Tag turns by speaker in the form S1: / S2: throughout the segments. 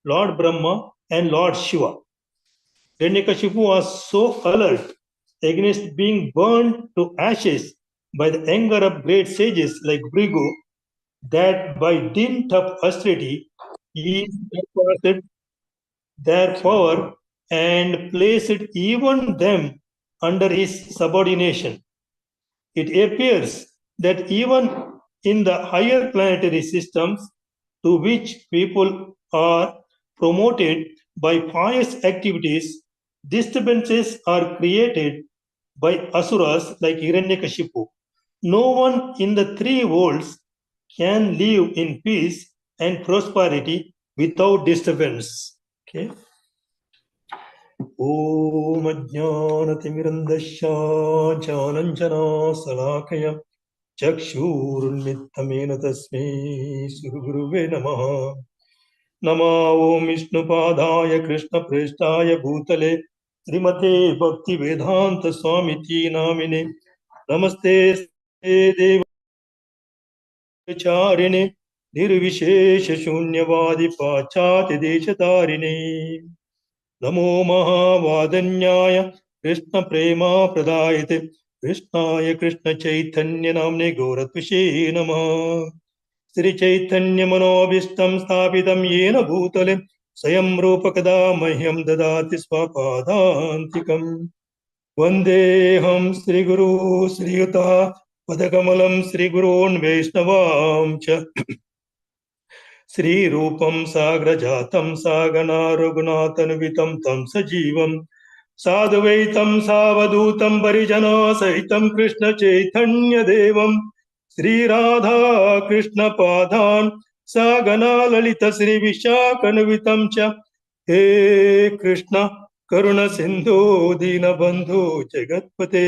S1: Lord Brahma, and Lord Shiva. Hiranyakashipu was so alert against being burned to ashes by the anger of great sages like Brigu that by dint of austerity he surpassed their power and placed even them under his subordination. It appears that even in the higher planetary systems to which people are promoted by pious activities, disturbances are created by asuras like Hiranyakashipu. No one in the three worlds can live in peace and prosperity without disturbance. Okay. ॐ अज्ञानतिमिरन्दस्य ज्ञानञ्जनाशलाकय चक्षुरुन्मिलितमेन तस्मै श्रीगुरुवे नमः। नमो ॐ विष्णुपादाय कृष्णप्रेष्ठाय भूतले श्रीमते भक्तिवेदान्त स्वामिति नामिने नमस्ते देवचारिणे निर्विशेष शून्यवादि पाश्चात्य देशतारिणे नमो महावादन्याय कृष्ण प्रेमा प्रदायते कृष्णाय कृष्ण चैतन्य नाम्ने गौरत्विषे नमः। श्री चैतन्य मनोभीष्टं स्थापितं येन भूतले स्वयं रूपकदा मह्यं ददाति स्वपादान्तिकम्। वन्देऽहं श्रीगुरु श्रीयुता पदकमलं श्रीगुरून् वैष्णवां च श्रीरूपं साग्रजातं सागना रघुनाथन्वितं तं सजीवं साधुवैतं सावधूतं परिजनसहितं कृष्णचैतन्यदेवं श्रीराधा कृष्णपादान् सागना ललित श्रीविशाखन्वितं च हे कृष्ण करुण सिन्धु दीनबन्धु जगत्पते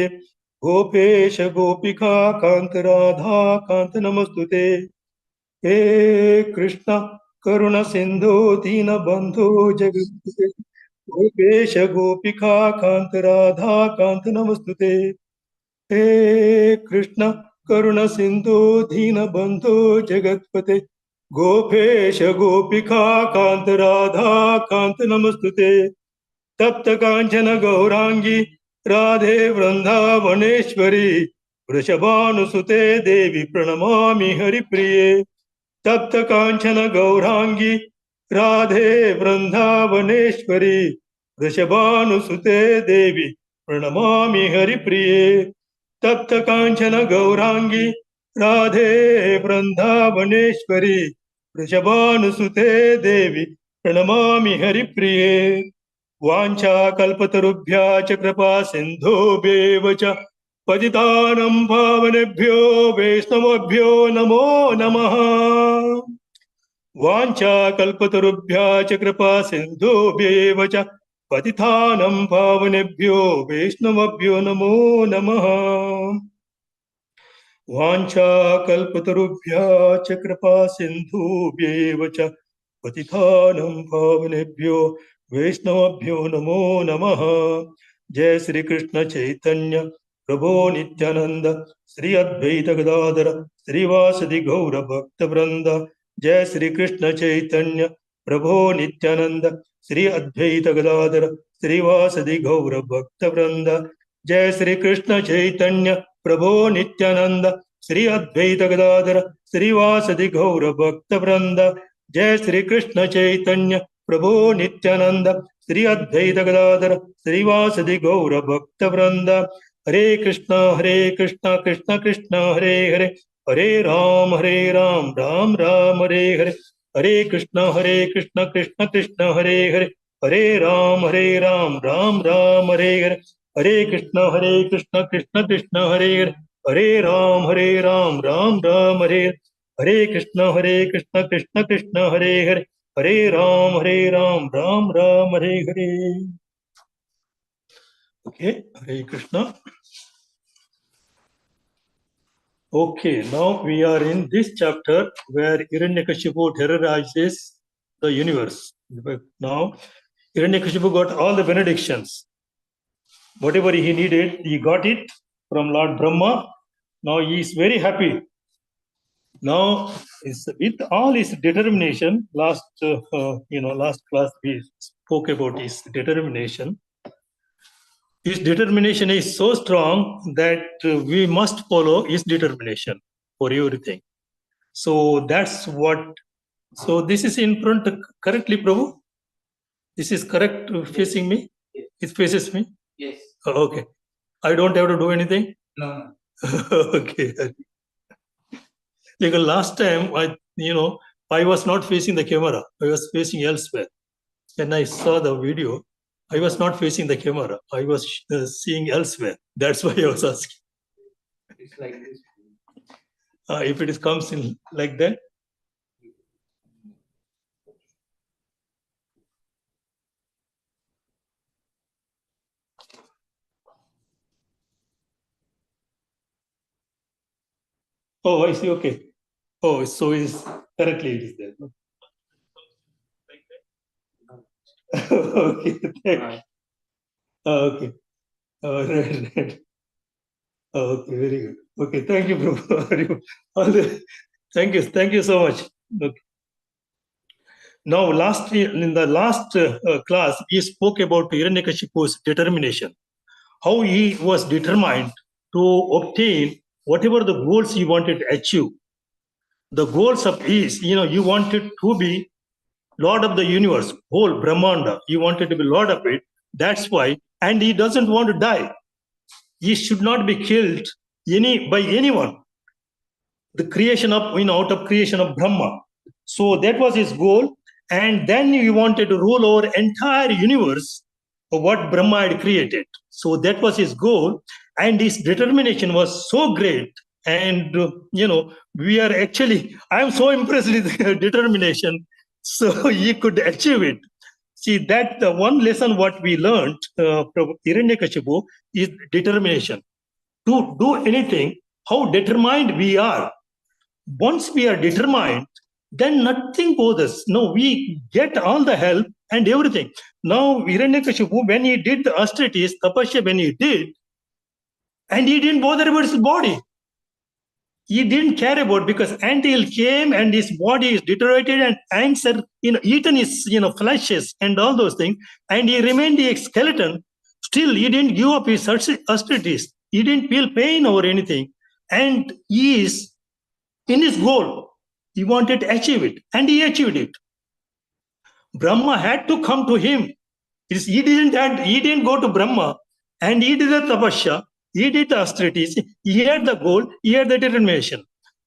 S1: गोपेश गोपिका कान्त राधा कान्त नमस्तुते। हे कृष्ण करुण सिंधु दीन बंधु जगत्पते गोपेश गोपिका कांत राधा कांत नमस्तुते। हे कृष्ण करुण सिंधु दीन बंधु जगत्पते गोपेश गोपिका कांत राधा कांत नमस्तुते। तप्त कांचन गौरांगी राधे वृंदावनेश्वरी वृषभानुसुते देवी प्रणमामि हरिप्रिये। तप्त कांचन गौरांगी राधे वृंदावनेश्वरी वृषभानुसुते देवी प्रणमामि हरिप्रिये। तप्त कांचन गौरांगी राधे वृंदावनेश्वरी वृषभानुसुते देवी प्रणमामि हरिप्रिये। वाञ्छा कल्पतरुभ्यः च कृपा सिन्धुभ्येव च पतितानं पावनेभ्यो वैष्णवेभ्यो नमो नमः। वाञ्छा कल्पतरुभ्यः च कृपा सिन्धुभ्येव च पतितानं पावनेभ्यो वैष्णवेभ्यो नमो नमः। वाञ्छा कल्पतरुभ्यः च कृपा सिन्धुभ्येव च पतितानं पावनेभ्यो वैष्णवेभ्यो नमो नमः। जय श्री कृष्ण चैतन्य प्रभो नित्यानंद श्री अद्वैत गदाधर श्रीवासदि गौर भक्त वृंद। जय श्री कृष्ण चैतन्य प्रभो नित्यानंद श्री अद्वैत गदाधर श्रीवासदि गौर भक्त वृंद। जय श्री कृष्ण चैतन्य प्रभो नित्यानंद श्री अद्वैत गदाधर श्रीवासदि गौर भक्त वृंद। जय श्री कृष्ण चैतन्य प्रभो नित्यानंद श्री अद्वैत गदाधर श्रीवासदि गौर भक्त वृंद। हरे कृष्ण कृष्ण कृष्ण हरे हरे हरे राम राम राम हरे हरे। हरे कृष्ण कृष्ण कृष्ण हरे हरे हरे राम राम राम हरे हरे। हरे कृष्ण कृष्ण कृष्ण हरे हरे हरे राम राम राम हरे हरे। हरे Krishna Krishna Krishna Hare Hare Hare Ram Ram Ram Hare Hare. Okay, Hare Krishna. Okay, now we are in this chapter where Hiranyakashipu terrorizes the universe. Now, Hiranyakashipu got all the benedictions. Whatever he needed, he got it from Lord Brahma. Now he is very happy. Now, with all his determination, last class we spoke about his determination. His determination is so strong that we must follow his determination for everything. So that's what. So this is in front correctly, Prabhu. This is correct facing me. Yes. It faces me. Yes. Okay. I don't have to do anything. No. Okay. Because last time I was not facing the camera. I was facing elsewhere. When I saw the video, I was not facing the camera. I was seeing elsewhere. That's why I was asking. It's like this. If it comes in like that. Oh, I see. Okay. Oh, so it's correctly it is there. Okay. Okay. Right. Okay, very good. Okay, thank you, Prabhu. Thank you so much. Okay. Now, in the last class, we spoke about Hiranyakashipu's determination, how he was determined to obtain whatever the goals he wanted to achieve. The goals of his, you wanted to be Lord of the universe, whole Brahmanda. He wanted to be Lord of it. That's why, and he doesn't want to die. He should not be killed by anyone. The creation of, out of creation of Brahma. So that was his goal. And then he wanted to rule over entire universe of what Brahma had created. So that was his goal. And his determination was so great. And, we are actually, I'm so impressed with determination. So he could achieve it. See, that the one lesson what we learned from Hiranyakashipu is determination. To do anything, how determined we are. Once we are determined, then nothing bothers. No, we get all the help and everything. Now, Hiranyakashipu, when he did the austerities, tapasya, when he did, and he didn't bother about his body. He didn't care about, because until came and his body is deteriorated and ants are eaten his fleshes and all those things, and he remained a skeleton. Still, he didn't give up his austerities. He didn't feel pain or anything, and he is in his goal. He wanted to achieve it, and he achieved it. Brahma had to come to him. He didn't go to Brahma, and he did the tapasya, he did the austerities, he had the goal, he had the determination.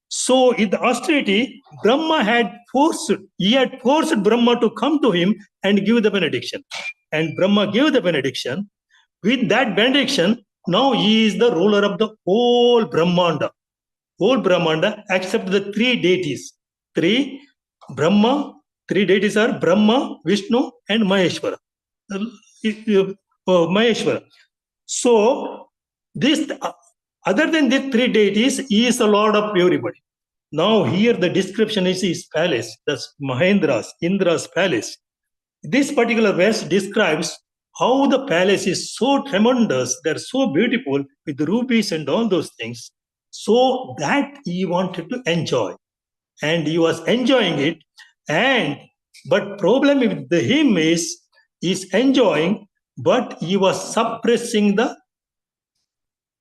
S1: So in the austerity, Brahma had forced Brahma to come to him and give the benediction. And Brahma gave the benediction. With that benediction, now he is the ruler of the whole Brahmanda. Whole Brahmanda, except the three deities. Three deities are Brahma, Vishnu, and Maheshwara. Maheshwara. So, this other than these three deities, he is the Lord of everybody. Now, here the description is his palace, that's Indra's palace. This particular verse describes how the palace is so tremendous, they're so beautiful with rubies and all those things. So that he wanted to enjoy, and he was enjoying it. But problem with him is he's enjoying, but he was suppressing the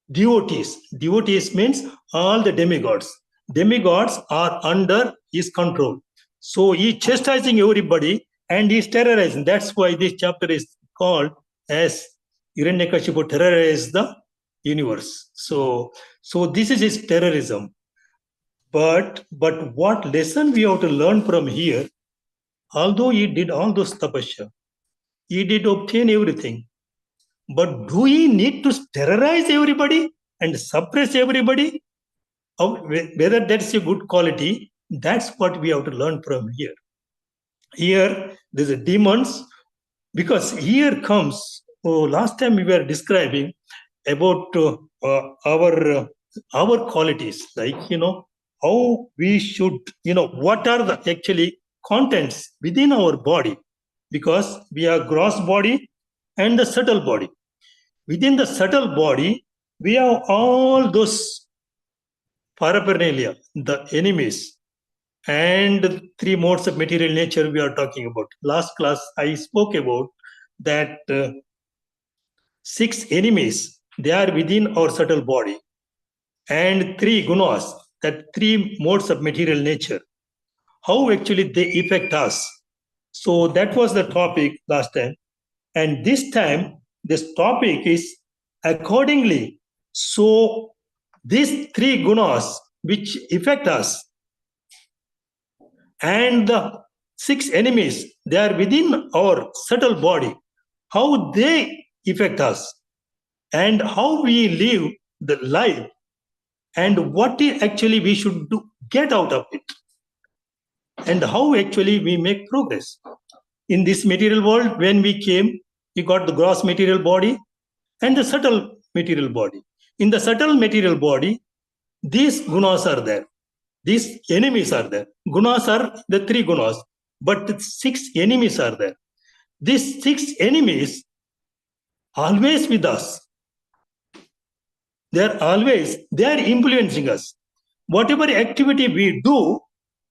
S1: devotees. Devotees means all the demigods. Demigods are under his control. So he's chastising everybody and he's terrorizing. That's why this chapter is called as Hiranyakashipu terrorized the universe. So this is his terrorism. But what lesson we have to learn from here? Although he did all those tapasya, he did obtain everything. But do he need to terrorize everybody and suppress everybody? Whether that's a good quality, that's what we have to learn from here. Here, there's a demons, because here comes, last time we were describing about our qualities, like, how we should, what are the actually contents within our body, because we have gross body and the subtle body. Within the subtle body, we have all those paraphernalia, the enemies, and three modes of material nature we are talking about. Last class, I spoke about that six enemies, they are within our subtle body, and three gunas, that three modes of material nature, how actually they affect us. So that was the topic last time. And this time, this topic is accordingly. So these three gunas which affect us and the six enemies, they are within our subtle body, how they affect us and how we live the life and what actually we should do, get out of it, and how actually we make progress. In this material world, when we came, we got the gross material body and the subtle material body. In the subtle material body, these gunas are there. These enemies are there. Gunas are the three gunas, but the six enemies are there. These six enemies always with us. They are influencing us. Whatever activity we do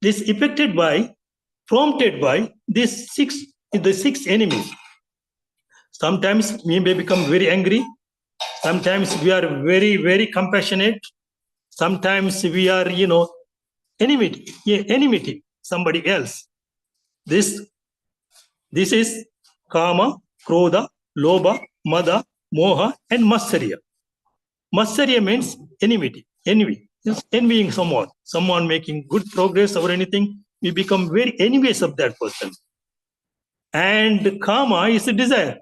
S1: is affected by, prompted by the six enemies. Sometimes we may become very angry. Sometimes we are very, very compassionate. Sometimes we are, enmity somebody else. This is kama, krodha, lobha, mada, moha, and matsarya. Matsarya means enmity, envy. It's envying someone making good progress or anything. We become very envious of that person. And kama is a desire.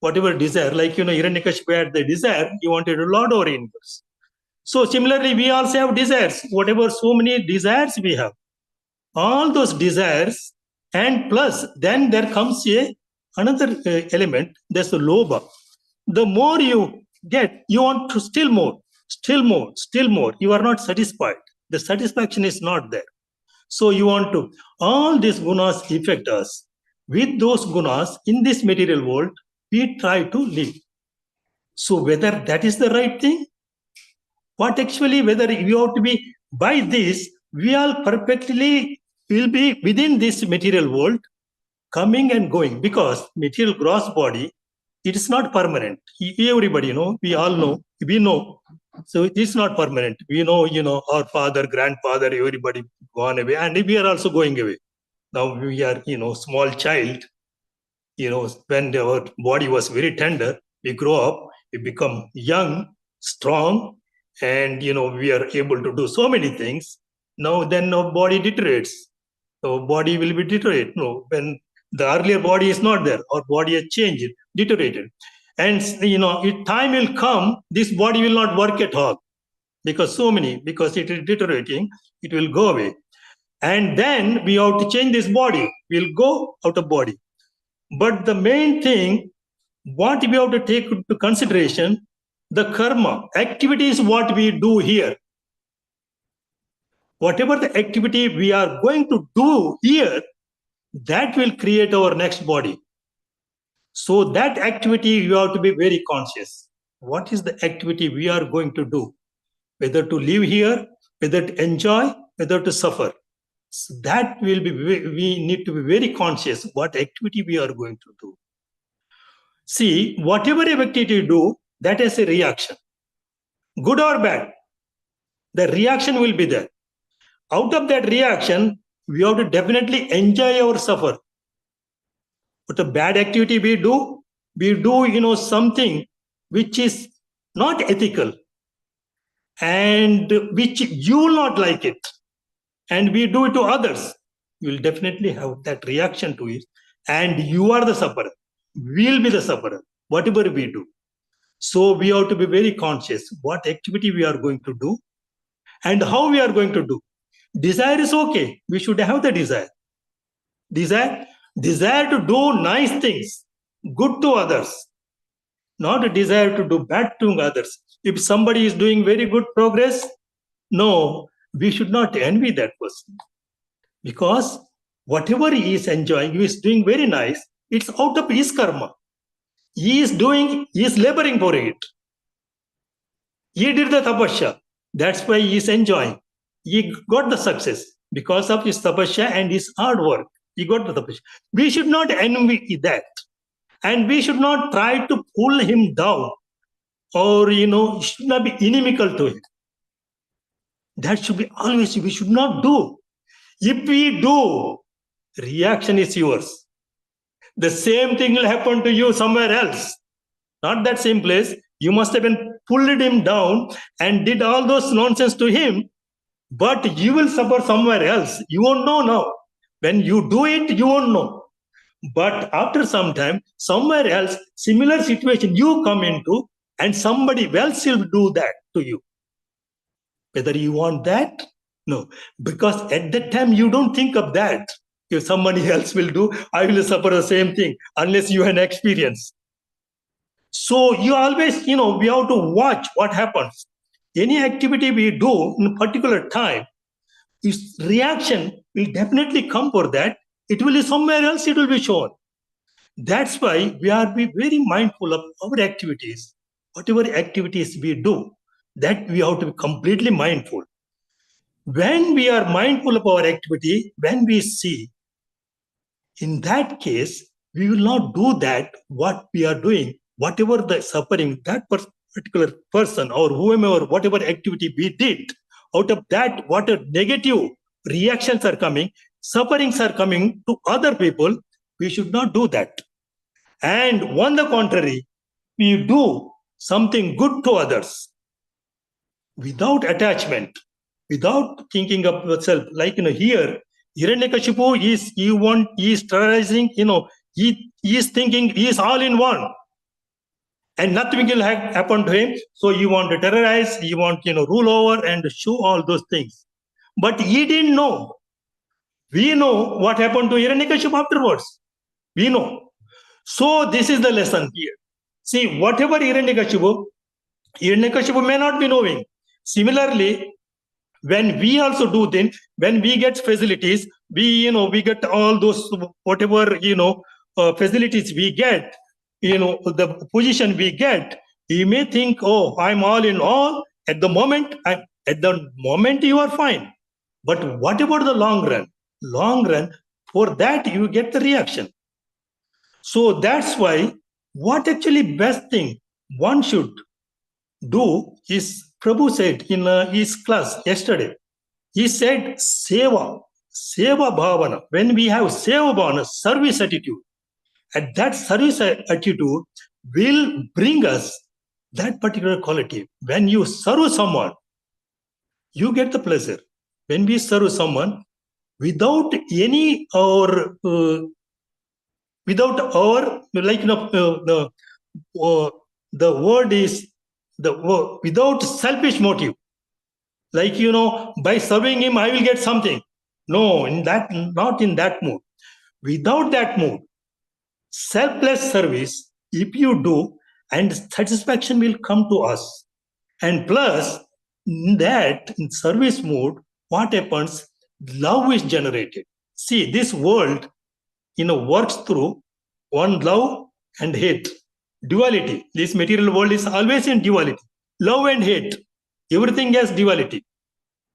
S1: Whatever desire, like Hiranyakashipu had the desire, he wanted to lord over universe. So similarly, we also have desires. Whatever so many desires we have, all those desires, and plus then there comes another element. There's the lobha. The more you get, you want to still more, still more, still more. You are not satisfied. The satisfaction is not there. So you want to. All these gunas affect us. With those gunas in this material world, we try to live. So whether that is the right thing, what actually, whether you have to be by this, we all perfectly will be within this material world, coming and going, because material gross body, it is not permanent. Everybody we all know, we know. So it's not permanent. We know, our father, grandfather, everybody gone away, and we are also going away. Now we are, small child, when our body was very tender, we grow up, we become young, strong, and we are able to do so many things. Now then our body deteriorates. So body will be deteriorated. No, when the earlier body is not there, our body has changed, deteriorated. And time will come, this body will not work at all. Because it is deteriorating, it will go away. And then we have to change this body. We'll go out of body. But the main thing, what we have to take into consideration, the karma, activity is what we do here. Whatever the activity we are going to do here, that will create our next body. So that activity, you have to be very conscious. What is the activity we are going to do? Whether to live here, whether to enjoy, whether to suffer. So that will be, we need to be very conscious what activity we are going to do. See, whatever activity you do, that is a reaction. Good or bad, the reaction will be there. Out of that reaction, we have to definitely enjoy or suffer. But a bad activity we do, something which is not ethical and which you will not like it, and we do it to others, you will definitely have that reaction to it, and you are the sufferer. We'll be the sufferer, whatever we do. So we have to be very conscious what activity we are going to do and how we are going to do. Desire is okay. We should have the desire. Desire to do nice things, good to others, not a desire to do bad to others. If somebody is doing very good progress, no, we should not envy that person. Because whatever he is enjoying, he is doing very nice, it's out of his karma. He is laboring for it. He did the tapasya. That's why he is enjoying. He got the success because of his tapasya and his hard work. He got the tapasya. We should not envy that. And we should not try to pull him down or, should not be inimical to him. That should be always, we should not do. If we do, reaction is yours. The same thing will happen to you somewhere else. Not that same place. You must have been pulled him down and did all those nonsense to him, but you will suffer somewhere else. You won't know now. When you do it, you won't know. But after some time, somewhere else, similar situation you come into, and somebody else will do that to you. Whether you want that? No. Because at that time, you don't think of that. If somebody else will do, I will suffer the same thing, unless you have an experience. So you always, we have to watch what happens. Any activity we do in a particular time, its reaction will definitely come for that. It will be somewhere else, it will be shown. That's why we are be very mindful of our activities. Whatever activities we do, that we have to be completely mindful. When we are mindful of our activity, when we see, in that case, we will not do that, what we are doing, whatever the suffering, that particular person or whomever, whatever activity we did, out of that, what a negative reactions are coming, sufferings are coming to other people, we should not do that. And on the contrary, we do something good to others without attachment, without thinking of yourself. Like, here, Hiranyakashipu he is terrorizing, he is thinking he is all in one. And nothing will happen to him. So you want to terrorize, you want, rule over and show all those things. But he didn't know. We know what happened to Hiranyakashipu afterwards. We know. So this is the lesson here. See, whatever Hiranyakashipu may not be knowing. Similarly, when we also do things, when we get facilities, we get all those whatever facilities we get, the position we get, you may think, oh, I'm all in all. At the moment you are fine. But what about the long run? Long run, for that you get the reaction. So that's why what actually best thing one should do is, Prabhu said in his class yesterday, he said seva bhavana. When we have seva bhavana, service attitude, and that service attitude will bring us that particular quality. When you serve someone, you get the pleasure. When we serve someone without any the word is without selfish motive. Like, by serving him, I will get something. No, not in that mood. Without that mood, selfless service, if you do, and satisfaction will come to us. And plus, in service mode, what happens? Love is generated. See, this world, works through one, love and hate. Duality. This material world is always in duality. Love and hate. Everything has duality.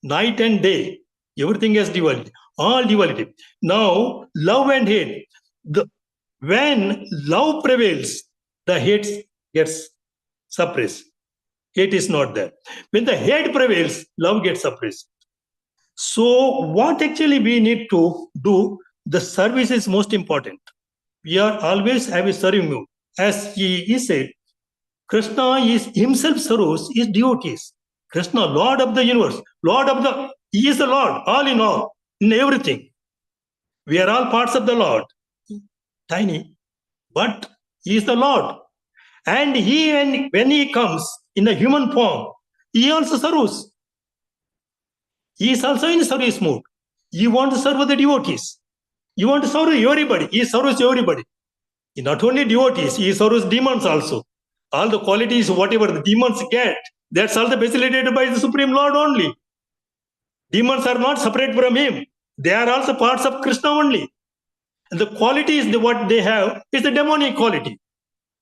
S1: Night and day. Everything has duality. All duality. Now, love and hate. When love prevails, the hate gets suppressed. Hate is not there. When the hate prevails, love gets suppressed. So what actually we need to do, the service is most important. We are always have a serving mood. As he said, Krishna is himself serves his devotees. Krishna, Lord of the universe, he is the Lord, all in everything. We are all parts of the Lord. Tiny, but he is the Lord. And when he comes in a human form, he also serves. He is also in service mode. You want to serve the devotees. You want to serve everybody. He serves everybody. Not only devotees, he serves demons also. All the qualities, whatever the demons get, that's all facilitated by the Supreme Lord only. Demons are not separate from him. They are also parts of Krishna only. And the qualities, what they have is the demonic quality.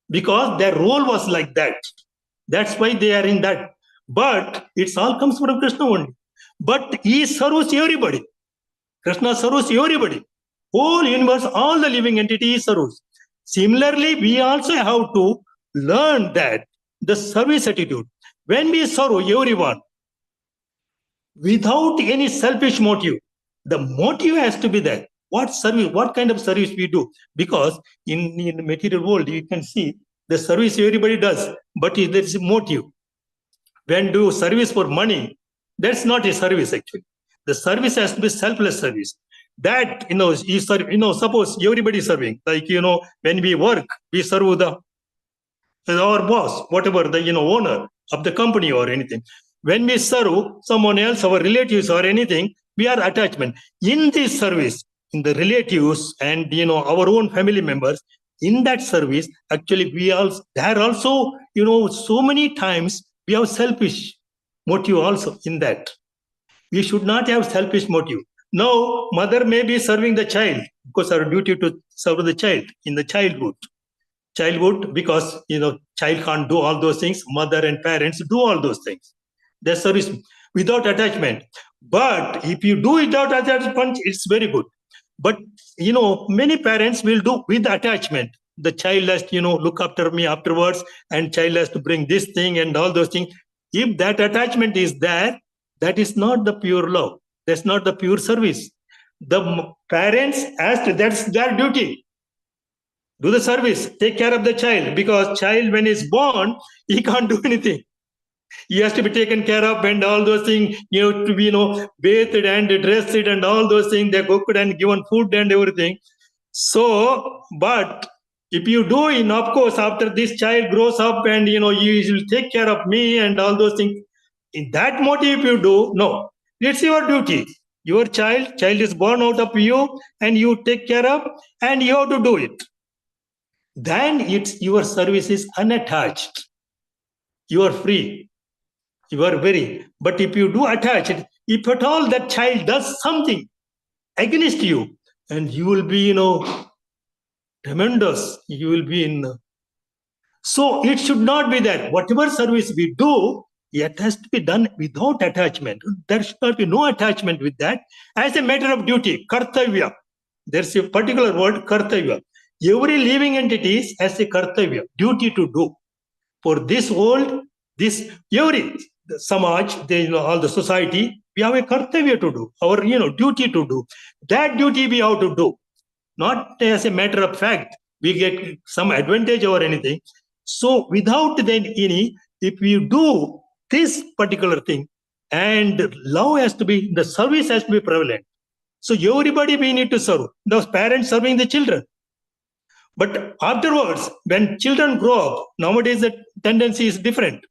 S1: Because their role was like that. That's why they are in that. But it's all comes from Krishna only. But he serves everybody. Krishna serves everybody. Whole universe, all the living entities serves. Similarly, we also have to learn that the service attitude. When we serve everyone without any selfish motive, the motive has to be there. What service, what kind of service we do? Because in the material world, you can see the service everybody does, but there is a motive. When do service for money, that's not a service actually. The service has to be selfless service. That you serve, suppose everybody is serving, like when we work, we serve the our boss, whatever the owner of the company or anything. When we serve someone else, our relatives or anything, we are attachment. In this service, in the relatives and our own family members, in that service, actually we also there also so many times we have selfish motive also in that. We should not have selfish motive. Now, mother may be serving the child because our duty to serve the child in the childhood, because child can't do all those things. Mother and parents do all those things. Their service without attachment. But if you do without attachment, it's very good. But many parents will do with attachment. The child has to look after me afterwards, and child has to bring this thing and all those things. If that attachment is there, that is not the pure love. That's not the pure service. The parents has to, that's their duty. Do the service, take care of the child, because child when he's born, he can't do anything. He has to be taken care of and all those things, to be bathed and dressed and all those things. They're cooked and given food and everything. So, but if you do, of course, after this child grows up and you will take care of me and all those things. In that motive, if you do, no, it's your duty. Your child is born out of you, and you take care of, and you have to do it. Then it's your service is unattached. You are free. You are very. But if you do attach it, if at all that child does something against you, and you will be, tremendous. You will be in. So it should not be that whatever service we do, it has to be done without attachment. There should not be no attachment with that. As a matter of duty, kartavya. There's a particular word, kartavya. Every living entity has a kartavya, duty to do. For this world, this every samaj, all the society, we have a kartavya to do, our duty to do. That duty we have to do, not as a matter of fact we get some advantage or anything. So without then any, if we do this particular thing, and love has to be, the service has to be prevalent. So everybody we need to serve. Those parents serving the children. But afterwards, when children grow up, nowadays the tendency is different.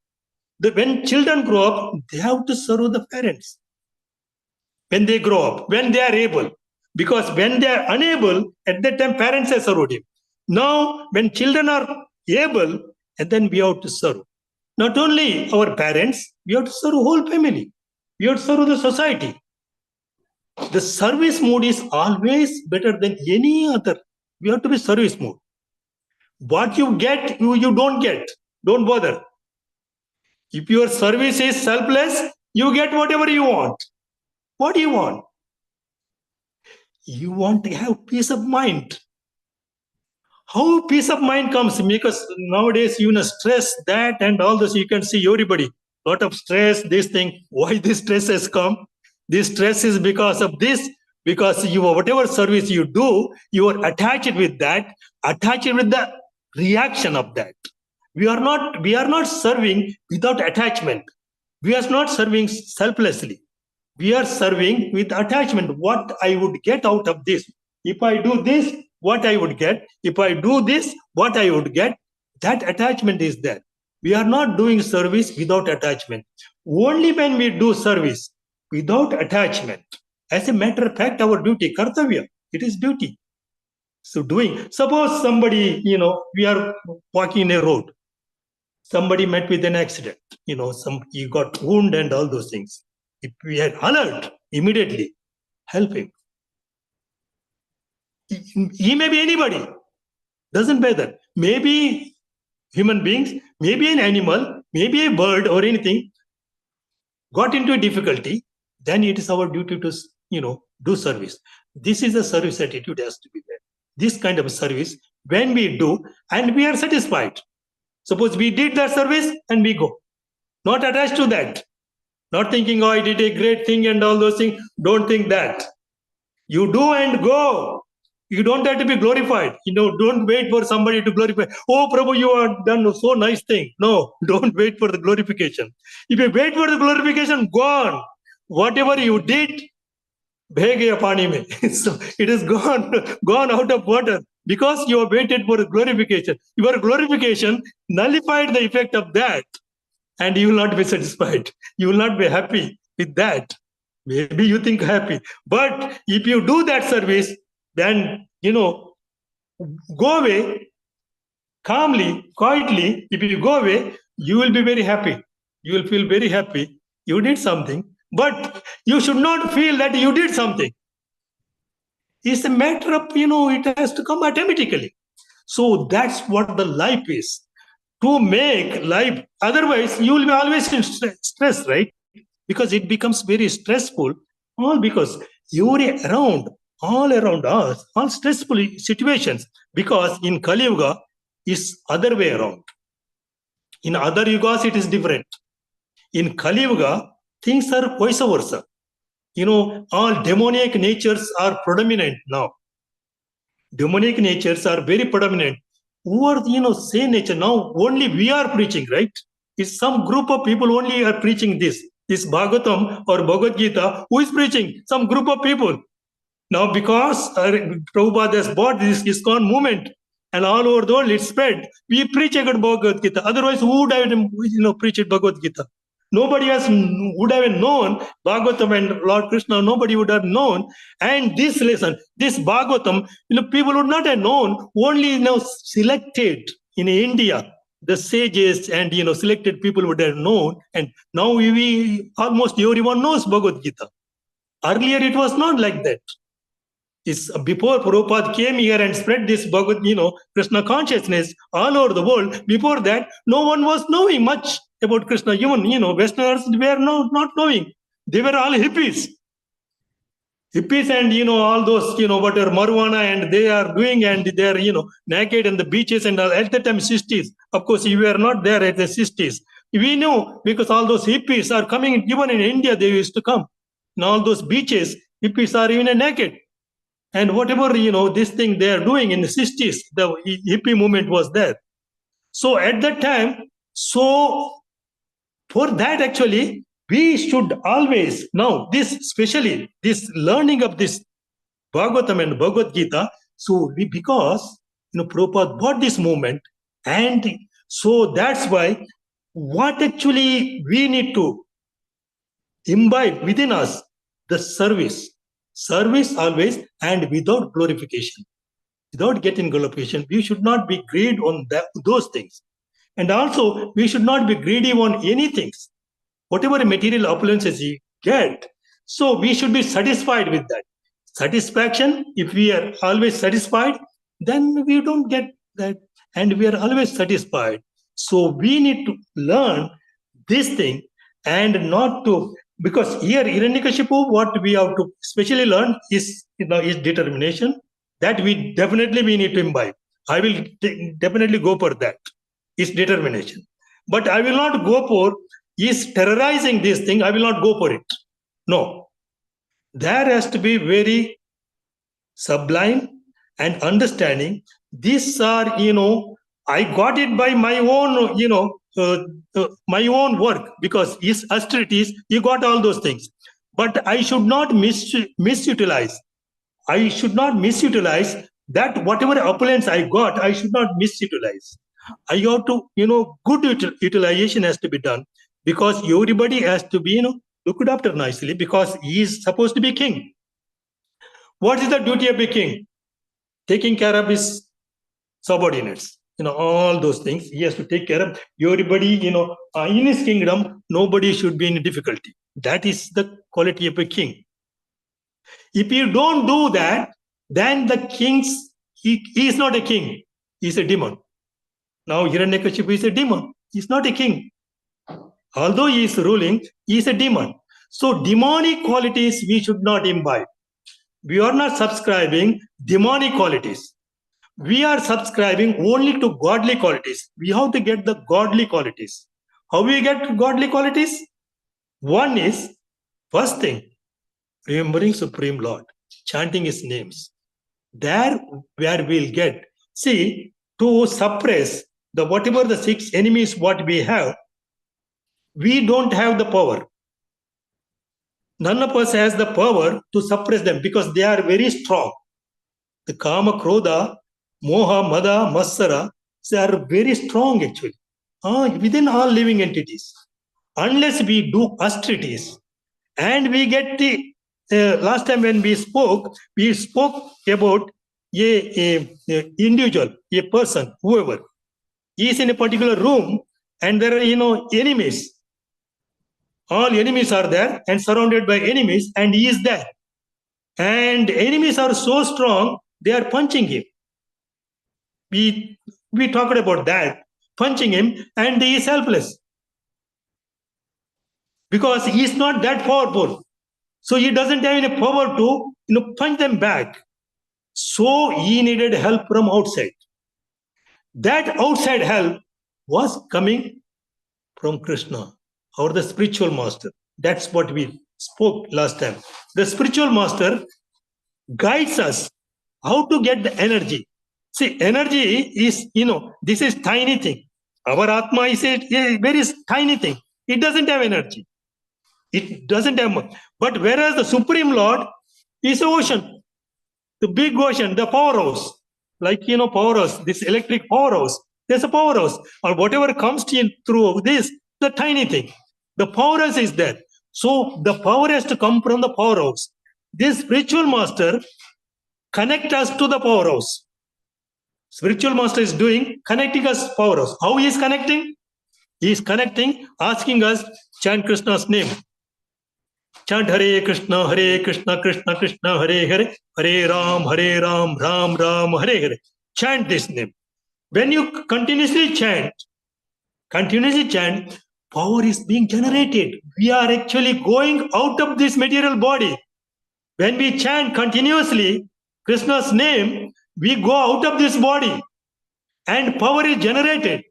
S1: When children grow up, they have to serve the parents. When they grow up, when they are able. Because when they are unable, at that time parents have served him. Now, when children are able, and then we have to serve. Not only our parents, we have to serve whole family. We have to serve the society. The service mode is always better than any other. We have to be service mode. What you get, you don't get. Don't bother. If your service is selfless, you get whatever you want. What do you want? You want to have peace of mind. How peace of mind comes? Because nowadays, stress, that and all this, you can see everybody. Lot of stress, this thing. Why this stress has come? This stress is because of this. Because whatever service you do, you are attached with that, attached with the reaction of that. We are not serving without attachment. We are not serving selflessly. We are serving with attachment. What I would get out of this? If I do this, what I would get? If I do this, what I would get? That attachment is there. We are not doing service without attachment. Only when we do service without attachment, as a matter of fact, our duty, kartavya, it is duty. So suppose somebody, we are walking in a road. Somebody met with an accident, he got wound and all those things. If we are alert, immediately help him. He may be anybody, doesn't matter. Maybe human beings, maybe an animal, maybe a bird or anything. got into a difficulty, then it is our duty to, do service. This is a service attitude has to be there. This kind of service, when we do, and we are satisfied. Suppose we did that service and we go. Not attached to that. Not thinking, oh, I did a great thing and all those things. Don't think that. You do and go. You don't have to be glorified. Don't wait for somebody to glorify. Oh, Prabhu, you have done so nice thing. No, don't wait for the glorification. If you wait for the glorification, gone. Whatever you did, bhe gaya pani mein. So it is gone out of water because you have waited for the glorification. Your glorification nullified the effect of that, and you will not be satisfied. You will not be happy with that. Maybe you think happy, but if you do that service, then go away calmly, quietly. If you go away, you will be very happy. You will feel very happy. You did something, but you should not feel that you did something. It's a matter of, it has to come automatically. So that's what the life is. To make life, otherwise you will be always in stress, right? Because it becomes very stressful, all because you're around, all around us, all stressful situations. Because in Kali Yuga, it's other way around. In other yugas, it is different. In Kali Yuga, things are vice versa. All demoniac natures are predominant now. Demonic natures are very predominant. Who are, same nature? Now only we are preaching, right? It's some group of people only are preaching this Bhagavatam or Bhagavad Gita. Who is preaching? Some group of people. Now because Prabhupada has bought this ISKCON movement and all over the world it's spread, we preach about Bhagavad Gita. Otherwise, who would have preached Bhagavad Gita? Nobody would have known Bhagavatam and Lord Krishna. Nobody would have known. And this lesson, this Bhagavatam, people would not have known. Only selected in India, the sages and selected people would have known. And now we almost everyone knows Bhagavad Gita. Earlier it was not like that. It's before Prabhupada came here and spread this Bhagavad, Krishna consciousness all over the world. Before that, no one was knowing much about Krishna. Even, Westerners were not knowing. They were all hippies. Hippies and, all those, whatever marijuana and they are doing and they are, naked on the beaches and all. At the time, 60s. Of course, we were not there at the 60s. We know because all those hippies are coming, even in India, they used to come. In all those beaches, hippies are even naked. And whatever, this thing they are doing in the 60s, the hippie movement was there. So at that time, for that actually, we should always, now this, especially this learning of this Bhagavatam and Bhagavad Gita, because, Prabhupada bought this movement, and so that's why what actually we need to imbibe within us, the service always, and without glorification. Without getting glorification, we should not be greedy on those things. And also, we should not be greedy on anything. Whatever material opulences you get, so we should be satisfied with that. Satisfaction, if we are always satisfied, then we don't get that. And we are always satisfied. So we need to learn this thing and not to, because here Hiranyakashipu, what we have to especially learn is determination. That we need to imbibe. I will definitely go for that. Is determination. But I will not go for is terrorizing this thing. I will not go for it. No. There has to be very sublime and understanding. These are, I got it by my own, my own work, because his austerities, he got all those things. But I should not misutilize. I should not misutilize that whatever opulence I got, I should not misutilize. I have to, good utilization has to be done, because everybody has to be, looked after nicely, because he is supposed to be king. What is the duty of a king? Taking care of his subordinates. All those things he has to take care of. Everybody, in his kingdom, nobody should be in difficulty. That is the quality of a king. If you don't do that, then the king's, he is not a king. He is a demon. Now Hiranyakashipu is a demon. He is not a king. Although he is ruling, he is a demon. So demonic qualities we should not imbibe. We are not subscribing demonic qualities. We are subscribing only to godly qualities. We have to get the godly qualities. How we get godly qualities? One is, first thing, remembering Supreme Lord, chanting his names. There where we'll get. See, to suppress the whatever the six enemies what we have, we don't have the power. None of us has the power to suppress them because they are very strong. The Kama, Krodha, Moha, Mada, Matsara, they are very strong actually within all living entities. Unless we do austerities and we get the last time when we spoke about a individual, a person, whoever. He is in a particular room and there are, enemies. All enemies are there and surrounded by enemies and he is there. And enemies are so strong, they are punching him. We talked about that, punching him, and he is helpless. Because he is not that powerful. So he doesn't have any power to punch them back. So he needed help from outside. That outside help was coming from Krishna or the spiritual master. That's what we spoke last time. The spiritual master guides us how to get the energy. See, energy is, this is tiny thing. Our Atma is a very tiny thing. It doesn't have energy. It doesn't have much. But whereas the Supreme Lord is the ocean, the big ocean, the powerhouse, like, powerhouse, this electric powerhouse, there's a powerhouse, or whatever comes in through this, the tiny thing. The powerhouse is there. So the power has to come from the powerhouse. This spiritual master connect us to the powerhouse. Spiritual master is doing, connecting us powerhouse. How he is connecting? He is connecting, asking us, chant Krishna's name. Chant Hare Krishna, Krishna Krishna, Hare Hare, Hare Ram, Ram Ram, Hare Hare. Chant this name. When you continuously chant, power is being generated. We are actually going out of this material body. When we chant continuously Krishna's name, we go out of this body and power is generated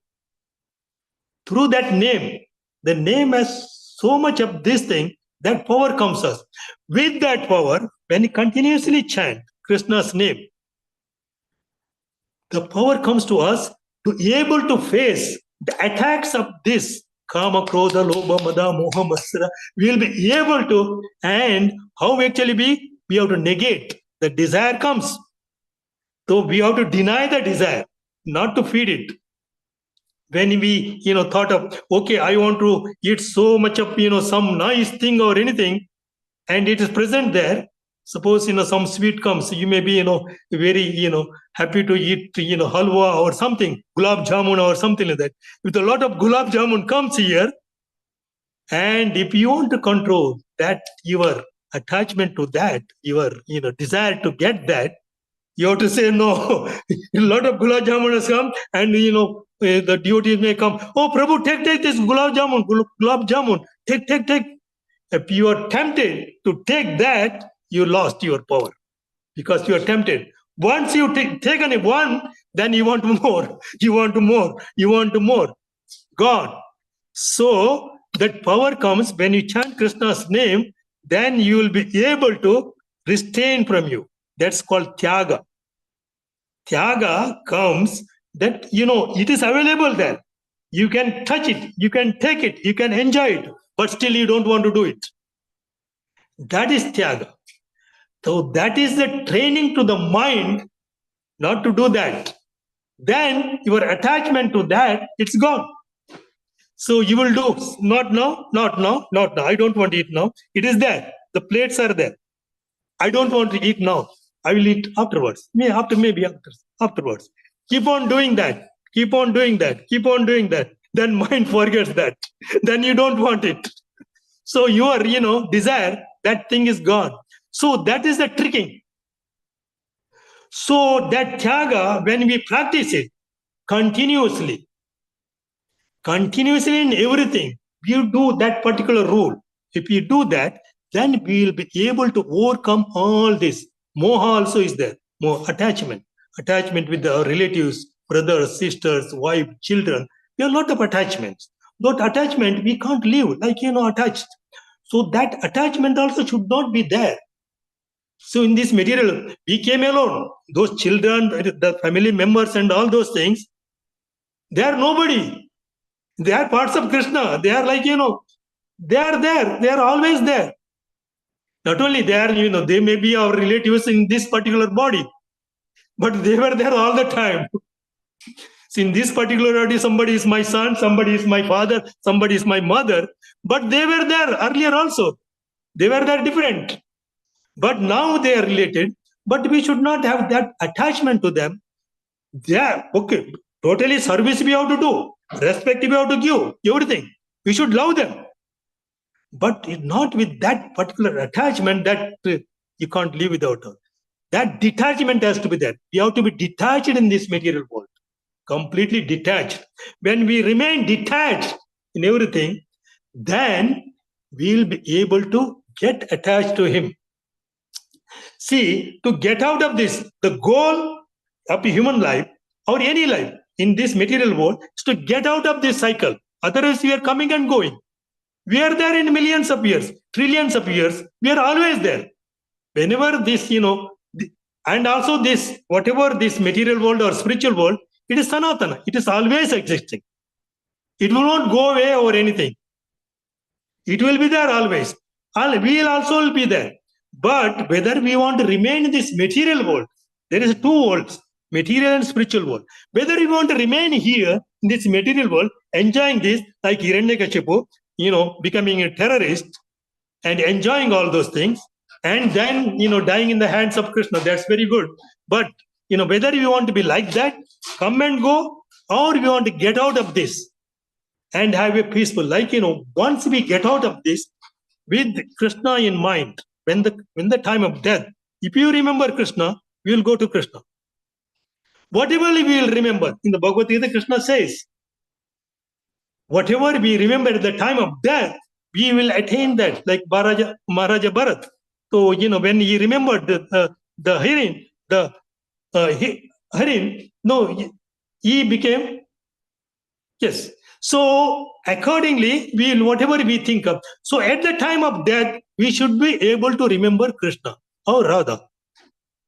S1: through that name. The name has so much of this thing that power comes us. With that power, when you continuously chant Krishna's name, the power comes to us to be able to face the attacks of this Kama, Krodha, Lobha, Mada, Moha, Matsara. We will be able to, and how we actually we have to negate. The desire comes. So we have to deny the desire, not to feed it. When we, thought of, okay, I want to eat so much of, some nice thing or anything, and it is present there. Suppose, some sweet comes, you may be, very, happy to eat, halwa or something, gulab jamun or something like that. With a lot of gulab jamun comes here, and if you want to control that, your attachment to that, your, desire to get that, you have to say no. A lot of gulab jamun has come, and the devotees may come. Oh, Prabhu, take this gulab jamun, take. If you are tempted to take that, you lost your power because you are tempted. Once you taken one, then you want more, you want more. God. So that power comes when you chant Krishna's name, then you will be able to restrain from you. That's called Tyaga. Tyaga comes that, it is available there. You can touch it, you can take it, you can enjoy it, but still you don't want to do it. That is Tyaga. So that is the training to the mind not to do that. Then your attachment to that, it's gone. So you will do, not now. I don't want to eat now. It is there. The plates are there. I don't want to eat now. I will eat afterwards. Afterwards. Keep on doing that. Then mind forgets that. Then you don't want it. So your, desire, that thing is gone. So that is the tricking. So that Tyaga, when we practice it continuously in everything, we do that particular rule, if we do that, then we will be able to overcome all this. Moha also is there. Moha, attachment with our relatives, brothers, sisters, wife, children. We have a lot of attachments. That attachment we can't live like attached. So that attachment also should not be there. So in this material, we came alone. Those children, the family members, and all those things, they are nobody. They are parts of Krishna. They are like they are there. They are always there. Not only they are, they may be our relatives in this particular body, but they were there all the time. So in this particular body, somebody is my son, somebody is my father, somebody is my mother, but they were there earlier also. They were there different. But now they are related, but we should not have that attachment to them. Yeah, okay. Totally service we have to do, respect we have to give, everything. We should love them. But not with that particular attachment that you can't live without her. That detachment has to be there. We have to be detached in this material world, completely detached. When we remain detached in everything, then we'll be able to get attached to him. See, to get out of this, the goal of human life or any life in this material world is to get out of this cycle. Otherwise, we are coming and going. We are there in millions of years, trillions of years. We are always there. Whenever this, and also this, whatever this material world or spiritual world, it is sanatana. It is always existing. It will not go away or anything. It will be there always. We will also be there. But whether we want to remain in this material world, there is two worlds, material and spiritual world. Whether we want to remain here in this material world, enjoying this like Hiranyakashipu, becoming a terrorist and enjoying all those things, and then dying in the hands of Krishna, that's very good. But whether you want to be like that, come and go, or you want to get out of this and have a peaceful, once we get out of this with Krishna in mind, when the time of death, if you remember Krishna, we will go to Krishna. Whatever we will remember, in the Bhagavad Gita, Krishna says, whatever we remember at the time of death, we will attain that, like Maharaja Bharat. So, when he remembered the Hirin, he became, yes. So, accordingly, whatever we think of. So, at the time of death, we should be able to remember Krishna or Radha.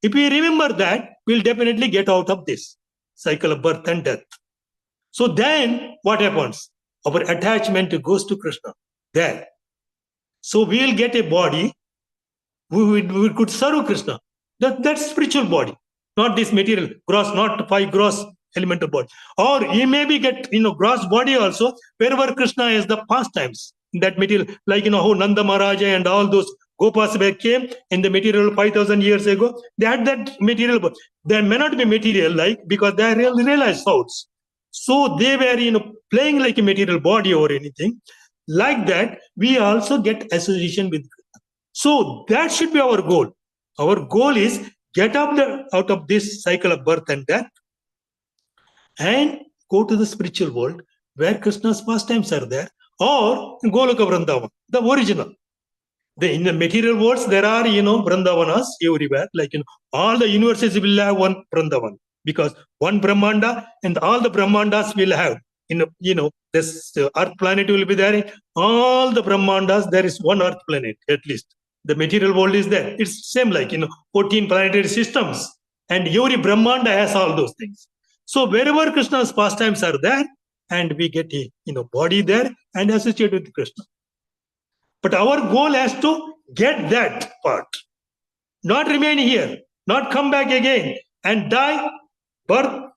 S1: If we remember that, we'll definitely get out of this cycle of birth and death. So then, what happens? Our attachment goes to Krishna there. So we'll get a body. We could serve Krishna. That's spiritual body, not this material not 5 gross elemental body. Or he maybe get gross body also, wherever Krishna has the pastimes in that material, like how Nanda Maharaja and all those Gopas came in the material 5,000 years ago. They had that material body. There may not be material because they are realized souls. So they were playing like a material body or anything. Like that, we also get association with Krishna. So that should be our goal. Our goal is get out of this cycle of birth and death and go to the spiritual world where Krishna's pastimes are there, or Goloka Vrindavan, the original. In the material worlds, there are, Vrindavanas everywhere. All the universes will have one Vrindavan, because one Brahmanda and all the Brahmandas will have, this Earth planet will be there. All the Brahmandas, there is one Earth planet at least. The material world is there. It's same 14 planetary systems, and every Brahmanda has all those things. So wherever Krishna's pastimes are there, and we get a body there and associate with Krishna. But our goal has to get that part, not remain here, not come back again and die, birth,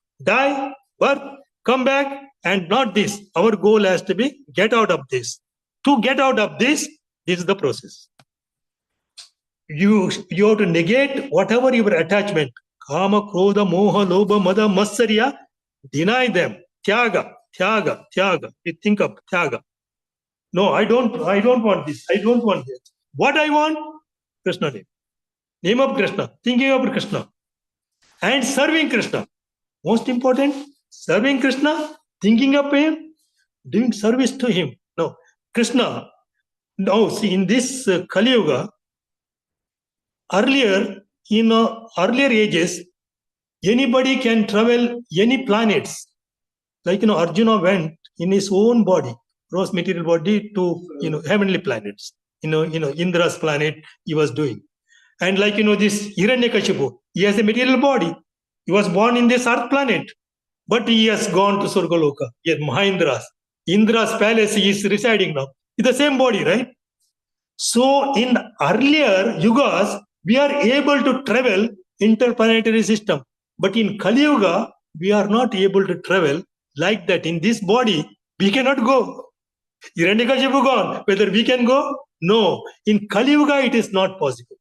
S1: come back, and not this. Our goal has to be get out of this. To get out of this is the process. You have to negate whatever your attachment, kama, krodha, moha, lobha, mada, matsarya, deny them. Tyaga. You think of tyaga. No, I don't want this. I don't want this. What I want? Krishna name. Name of Krishna. Thinking of Krishna. And serving Krishna. Most important, serving Krishna, thinking of him, doing service to him. No. Krishna. Now, see, in this Kali Yuga, earlier, in earlier ages, anybody can travel any planets. Like, Arjuna went in his own body, gross material body, to, heavenly planets. Indra's planet he was doing. And like, this Hiranyakashipu, he has a material body. He was born in this earth planet, but he has gone to Surgaloka. Yes, Mahendra's. Indra's palace he is residing now. It's the same body, right? So in earlier yugas, we are able to travel interplanetary system. But in Kali Yuga, we are not able to travel like that. In this body, we cannot go. Hiranyakashipu gone. Whether we can go? No. In Kali Yuga, it is not possible.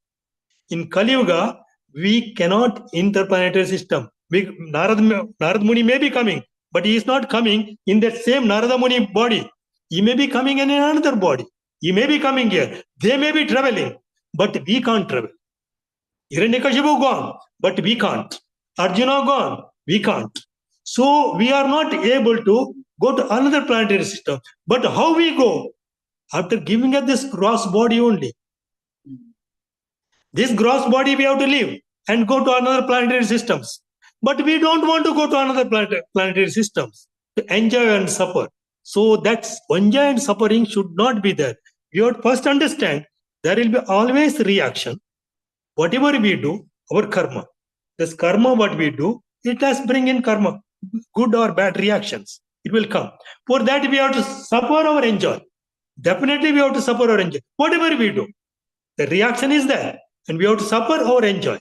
S1: In Kali Yuga, we cannot interplanetary system. Narad Muni may be coming, but he is not coming in that same Narada Muni body. He may be coming in another body. He may be coming here. They may be traveling, but we can't travel. Hiranyakashipu gone, but we can't. Arjuna gone, we can't. So we are not able to go to another planetary system. But how we go? After giving us this gross body only. This gross body we have to leave and go to another planetary systems. But we don't want to go to another planetary systems to enjoy and suffer. So that's enjoy and suffering should not be there. You have to first understand there will be always reaction. Whatever we do, our karma. This karma, what we do, it does bring in karma, good or bad reactions. It will come. For that, we have to suffer or enjoy. Definitely, we have to suffer or enjoy. Whatever we do, the reaction is there, and we have to suffer or enjoy.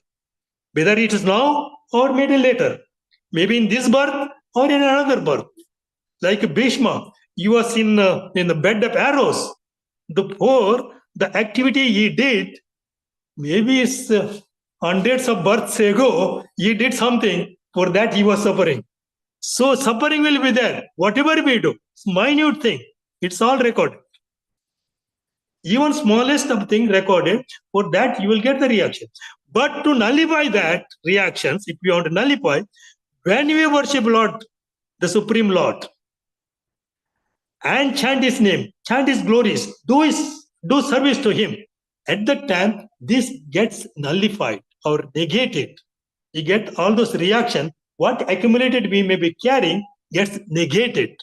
S1: Whether it is now or maybe later, maybe in this birth or in another birth. Like Bhishma, he was in the bed of arrows. The activity he did, maybe it's hundreds of births ago, he did something, for that he was suffering. So suffering will be there. Whatever we do, it's minute thing, it's all recorded. Even smallest of thing recorded, for that you will get the reaction. But to nullify that reactions, if you want to nullify, when you worship Lord, the Supreme Lord, and chant his name, chant his glories, do service to him, at that time, this gets nullified or negated. You get all those reactions, what accumulated we may be carrying gets negated.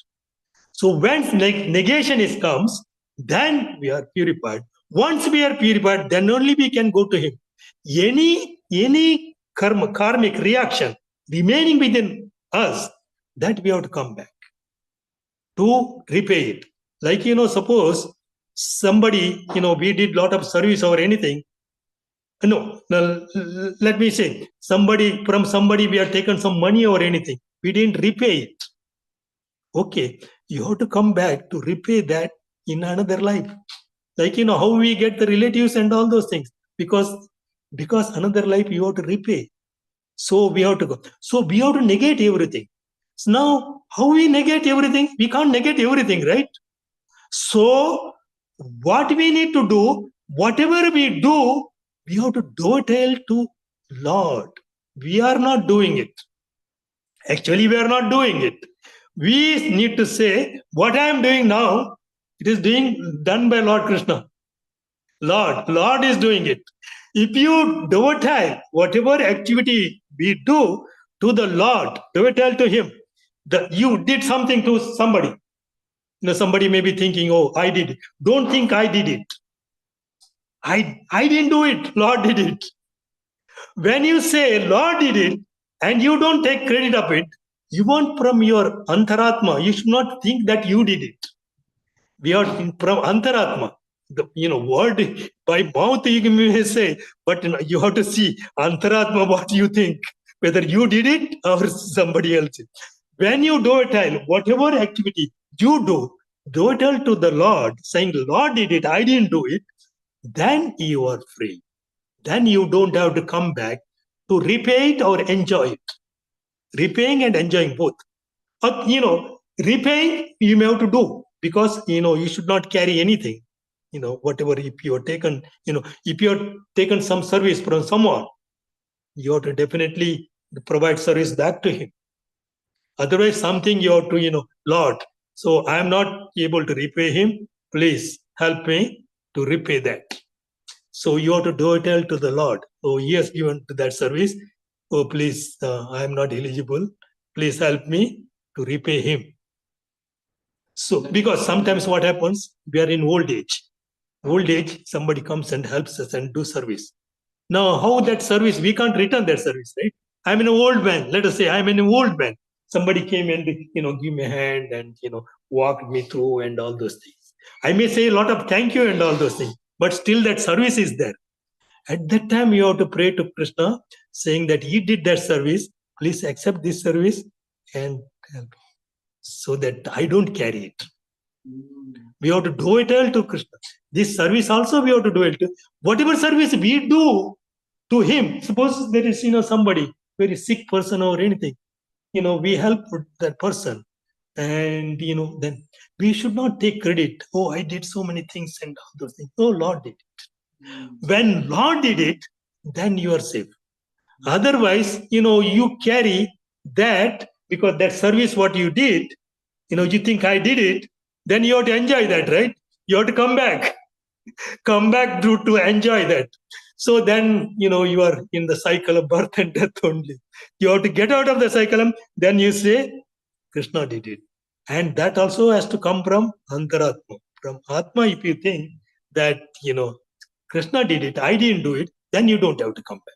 S1: So when negation comes, then we are purified. Once we are purified, then only we can go to him. Any karmic reaction remaining within us, that we have to come back to repay it. Like, suppose somebody, we did lot of service or anything. No, let me say, from somebody we have taken some money or anything. We didn't repay it. Okay, you have to come back to repay that in another life. Like, how we get the relatives and all those things. Because another life you have to repay. So we have to go. So we have to negate everything. So now, how we negate everything? We can't negate everything, right? So what we need to do, whatever we do, we have to dovetail to Lord. We are not doing it. Actually, we are not doing it. We need to say, what I am doing now, it is done by Lord Krishna. Lord is doing it. If you dovetail whatever activity we do to the Lord, dovetail to him, you did something to somebody. Somebody may be thinking, oh, I did it. Don't think I did it. I didn't do it. Lord did it. When you say Lord did it and you don't take credit of it, you want from your antaratma. You should not think that you did it. We are from antaratma. The word by mouth you may say, but you have to see antaratma what you think, whether you did it or somebody else. When you dovetail whatever activity you do, dovetail to the Lord, saying Lord did it, I didn't do it, then you are free. Then you don't have to come back to repay it or enjoy it. Repaying and enjoying both. Repaying you may have to do, because you should not carry anything. Whatever, if you are taken, if you are taken some service from someone, you have to definitely provide service back to him. Otherwise, something you have to, Lord. So I am not able to repay him. please help me to repay that. So you have to do it all to the Lord. Oh, he has given to that service. Oh, please, I am not eligible. Please help me to repay him. So, because sometimes what happens, we are in old age. Old age, somebody comes and helps us and do service. Now, how that service, we can't return that service, right? I'm an old man. Let us say I'm an old man. Somebody came and, give me a hand and, walked me through and all those things. I may say a lot of thank you and all those things, but still that service is there. At that time, you have to pray to Krishna, saying that he did that service. Please accept this service and help me, so that I don't carry it. We have to do it all to Krishna. This service also we have to do it. Whatever service we do to him, suppose there is somebody, very sick person or anything, we help that person, and then we should not take credit. Oh, I did so many things and all those things. Oh, Lord did it. When Lord did it, then you are safe. Otherwise, you carry that, because that service what you did, you think I did it, then you have to enjoy that, right? You have to come back to enjoy that. So then, you are in the cycle of birth and death only. You have to get out of the cycle, and then you say, Krishna did it. And that also has to come from Antaratma. From Atma, if you think that, Krishna did it, I didn't do it, then you don't have to come back.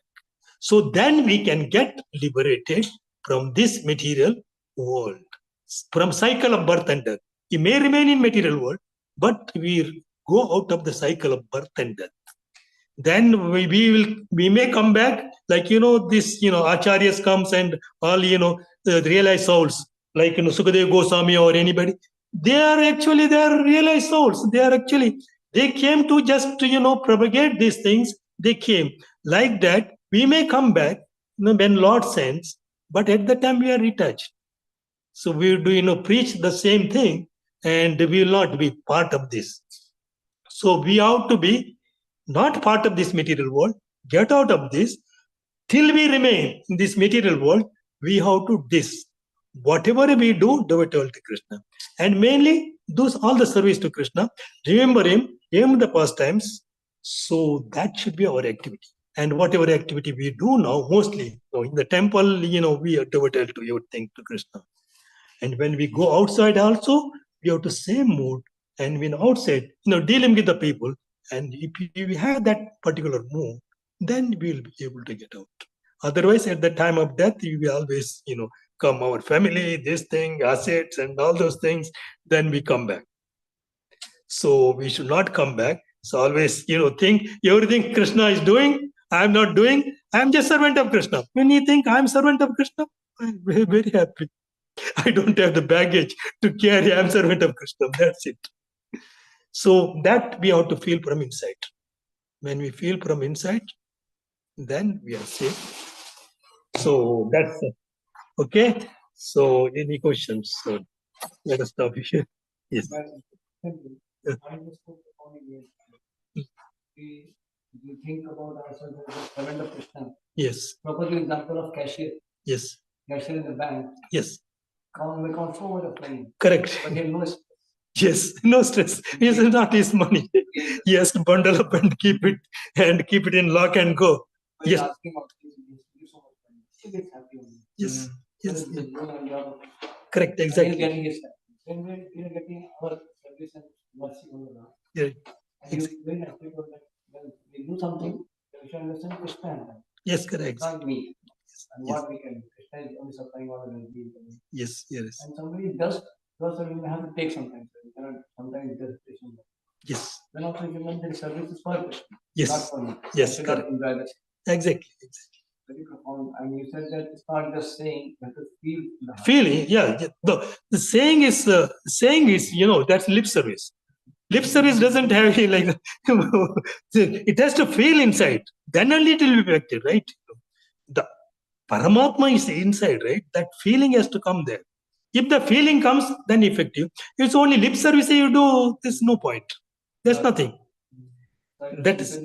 S1: So then we can get liberated from this material world, from cycle of birth and death. We may remain in material world, but we go out of the cycle of birth and death. Then we may come back, like this acharyas comes and all the realized souls, like Sukadev Goswami or anybody, they are realized souls. They came to just propagate these things. They came like that. We may come back when Lord sends, but at the time we are retouched. So we do preach the same thing, and we will not be part of this. So we have to be not part of this material world, get out of this. Till we remain in this material world, we have to this. Whatever we do it all to Krishna. And mainly, do all the service to Krishna. Remember him the pastimes. So that should be our activity. And whatever activity we do now, mostly in the temple, we do it all to everything to Krishna. And when we go outside also, we have the same mood. And when outside, dealing with the people, and if we have that particular mood, then we will be able to get out. Otherwise, at the time of death, we will always, come our family, this thing, assets, and all those things, then we come back. So we should not come back. So always, think everything Krishna is doing, I'm not doing, I'm just servant of Krishna. When you think I'm servant of Krishna, I'm very, very happy. I don't have the baggage to carry. I'm servant of Krishna. That's it. So that we have to feel from inside. When we feel from inside, then we are safe. So that's it. Okay. So any questions? So let us stop here. Yes.
S2: We think about ourselves as a servant of Krishna.
S1: Yes.
S2: Propose the example of cashier.
S1: Yes.
S2: Cashier in the bank.
S1: Yes.
S2: Count forward a fine.
S1: Correct.
S2: But he has no stress.
S1: Yes, no stress. It's not his money. He has to bundle up and keep it in lock and go.
S2: But
S1: Yes.
S2: Asking about he gets happy only.
S1: Yes. Yes.
S2: Yes.
S1: Correct. Exactly.
S2: Getting his when we are getting our service and mercy on the Lord.
S1: Yeah.
S2: Exactly. Very happy about that. When we do something, we should understand Krishna.
S1: Yes, correct.
S2: Not me. And
S1: Yes.
S2: what we can do. Krishna is only supplying all the energy.
S1: Yes, yes.
S2: And somebody does we may have to take sometimes. We cannot sometimes just patient.
S1: Yes.
S2: Then also remember the service is for Krishna.
S1: Yes.
S2: Not for me.
S1: Yes,
S2: I
S1: correct.
S2: enjoy this.
S1: Exactly.
S2: Very profound. And you said that it's not just saying, you have to feel the heart.
S1: Feeling, yeah. The saying is, that's lip service. Lip service doesn't have like, it has to feel inside. Then only it will be effective, right? The Paramatma is inside, right? That feeling has to come there. If the feeling comes, then effective. It's only lip service you do, there's no point. There's nothing. That is.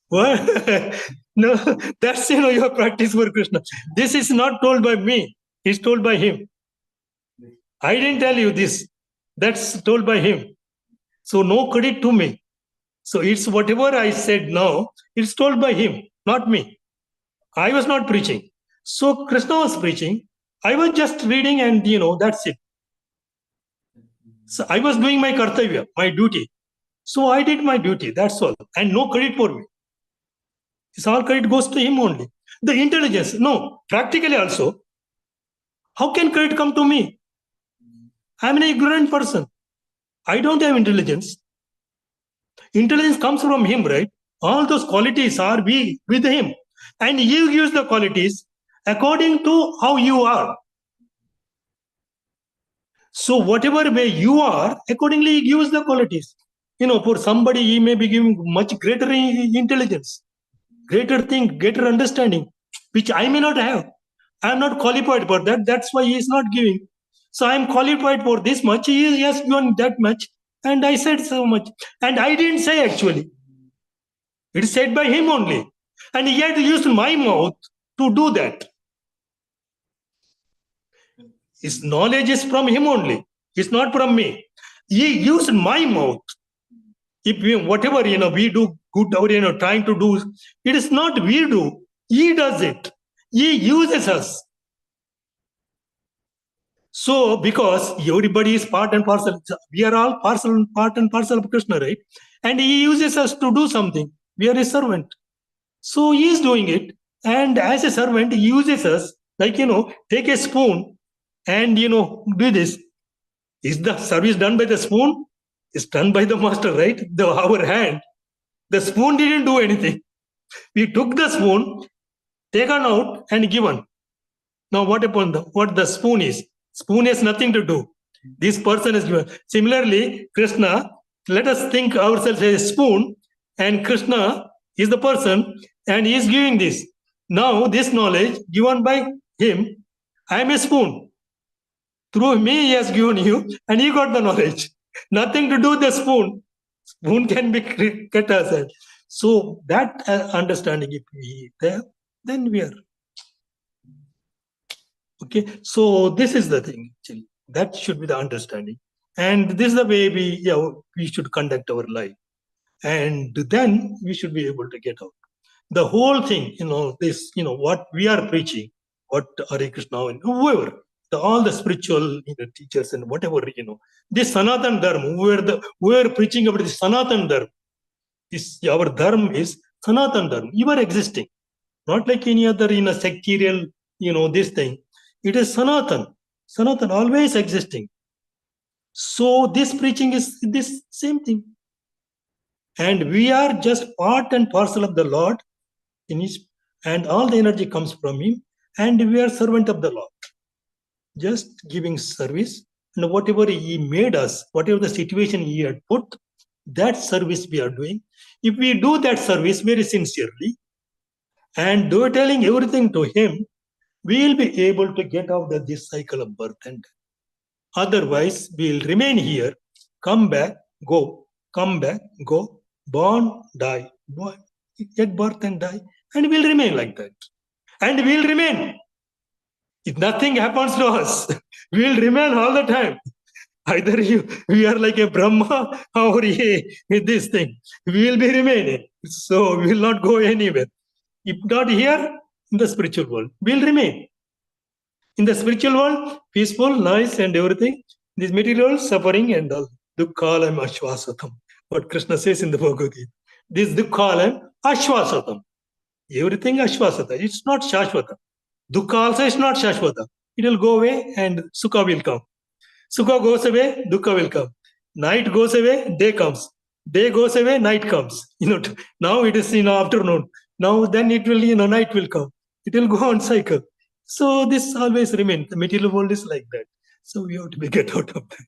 S1: What? No, that's your practice for Krishna. This is not told by me. It's told by him. I didn't tell you this. That's told by him. So no credit to me. So it's whatever I said now, it's told by him, not me. I was not preaching. So Krishna was preaching. I was just reading and that's it. So I was doing my kartavya, my duty. So I did my duty, that's all. And no credit for me. It's all credit goes to him only. The intelligence, no, practically also, how can credit come to me? I'm an ignorant person. I don't have intelligence. Intelligence comes from him, right? All those qualities are with him. And you use the qualities according to how you are. So whatever way you are, accordingly he gives the qualities. For somebody, he may be giving much greater intelligence, greater thing, greater understanding, which I may not have. I am not qualified for that. That's why he is not giving. So I am qualified for this much. He has given that much. And I said so much. And I didn't say actually. It is said by him only. And he had used my mouth to do that. His knowledge is from him only. It's not from me. He used my mouth. If whatever we do good or trying to do, it is not we do. He does it. He uses us. So because everybody is part and parcel, we are all part and parcel of Krishna, right? And he uses us to do something. We are a servant. So he is doing it. And as a servant, he uses us, like, take a spoon and, do this. Is the service done by the spoon? It's done by the master, right? Our hand. The spoon didn't do anything. We took the spoon, taken out and given. Now what the spoon is? Spoon has nothing to do. This person is given. Similarly, Krishna, let us think ourselves as a spoon, and Krishna is the person, and he is giving this. Now, this knowledge given by him, I am a spoon. Through me, he has given you, and he got the knowledge. Nothing to do with the spoon. Spoon can be kept aside. So that understanding, if we there, then we are. Okay, so this is the thing. Actually, that should be the understanding, and this is the way we should conduct our life, and then we should be able to get out. The whole thing, this, what we are preaching, what Hare Krishna and whoever, all the spiritual teachers and whatever, this Sanatan Dharma, we are preaching about this Sanatan Dharma. Our dharma is Sanatan Dharma. You are existing, not like any other sectarial, this thing. It is Sanatan, always existing. So this preaching is this same thing. And we are just part and parcel of the Lord, and all the energy comes from him, and we are servant of the Lord. Just giving service, and whatever he made us, whatever the situation he had put, that service we are doing. If we do that service very sincerely, and do telling everything to him, we will be able to get out of this cycle of birth and death. Otherwise, we will remain here, come back, go, come back, go, born, die, get birth and die, and we'll remain like that. And we'll remain. If nothing happens to us, we'll remain all the time. Either we are like a Brahma or with this thing. We will be remaining. So we will not go anywhere. If not here, in the spiritual world, we'll remain. In the spiritual world, peaceful, nice, and everything. This material suffering and all. Dukkhalam ashvasatam. What Krishna says in the Bhagavad Gita. This dukkhalam ashvasatam. Everything ashvasata. It's not shashvata. Dukkha also is not shashvata. It will go away and sukha will come. Sukha goes away, dukkha will come. Night goes away, day comes. Day goes away, night comes. Now it is afternoon. Now then it will, night will come. It will go on cycle. So this always remains. The material world is like that. So we have to get out of that.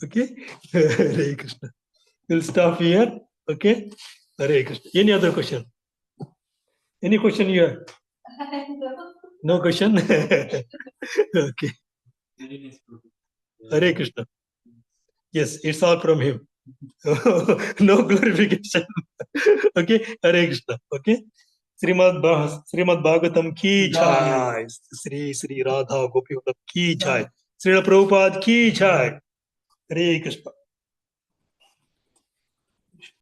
S1: Okay? Hare Krishna. We'll stop here. Okay? Hare Krishna. Any other question? Any question here? No question? Okay. Hare Krishna. Yes, it's all from him. No glorification. Okay? Hare Krishna. Okay? Srimad Bhagavatam ki jai. Sri Radha Gopi ki jai. Srila Prabhupada की जय। हरे कृष्ण।